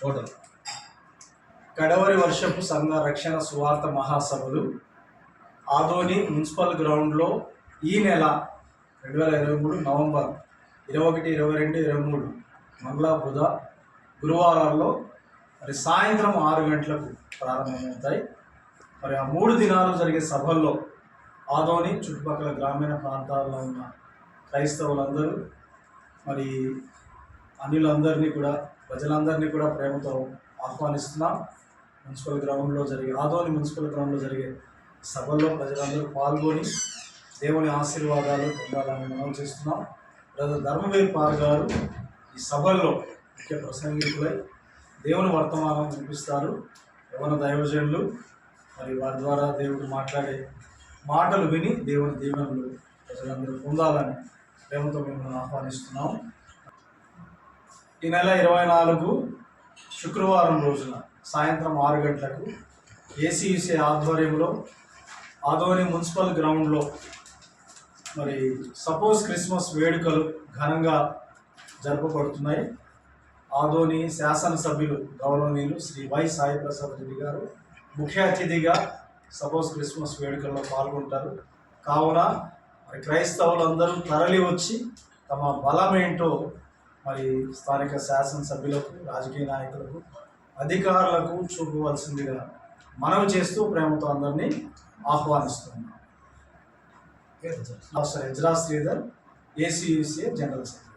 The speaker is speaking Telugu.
టోటల్ కడవరి వర్షపు సంఘ రక్షణ సువార్త మహాసభలు ఆదోని మున్సిపల్ గ్రౌండ్లో ఈ నెల 2023 నవంబర్ 21, 22, 23 మంగళ బుధ గురువారాల్లో మరి సాయంత్రం 6 గంటలకు ప్రారంభమవుతాయి. మరి ఆ 3 దినాలు జరిగే సభల్లో ఆదోని చుట్టుపక్కల గ్రామీణ ప్రాంతాల్లో ఉన్న క్రైస్తవులందరూ మరి అన్యులందరినీ కూడా ప్రజలందరినీ కూడా ప్రేమతో ఆహ్వానిస్తున్నాం. ఆదోని మున్సిపల్ గ్రౌండ్లో జరిగే సభల్లో ప్రజలందరూ పాల్గొని దేవుని ఆశీర్వాదాలు పొందాలని మనం చేస్తున్నాం. బ్రదర్ ధర్మవీర్ పార్ గారు ఈ సభల్లో ముఖ్య ప్రసంగికులై దేవుని వర్తమానం వినిపిస్తారు. యవన దైవజనులు మరి వారి ద్వారా దేవుడు మాట్లాడే మాటలు విని దేవుని దీవెనలు ప్రజలందరూ పొందాలని ప్రేమతో మిమ్మల్ని ఆహ్వానిస్తున్నాం. ఈ నెల 24 శుక్రవారం రోజున సాయంత్రం 6 గంటలకు ఏసీయూసీ ఆధ్వర్యంలో ఆదోని మున్సిపల్ గ్రౌండ్లో మరి సపోజ్ క్రిస్మస్ వేడుకలు ఘనంగా జరపబడుతున్నాయి. ఆదోని శాసనసభ్యులు గౌరవనీయులు శ్రీ వై సాయి ప్రసాద్ రెడ్డి గారు ముఖ్య అతిథిగా సపోజ్ క్రిస్మస్ వేడుకల్లో పాల్గొంటారు. కావున మరి క్రైస్తవులందరూ తరలి వచ్చి తమ బలమేంటో మరి స్థానిక శాసనసభ్యులకు, రాజకీయ నాయకులకు, అధికారులకు చూపవలసిందిగా మనవి చేస్తూ ప్రేమతో అందరినీ ఆహ్వానిస్తున్నాం. శ్రీధర్, ఏసీయూసీ జనరల్ సెక్రటరీ.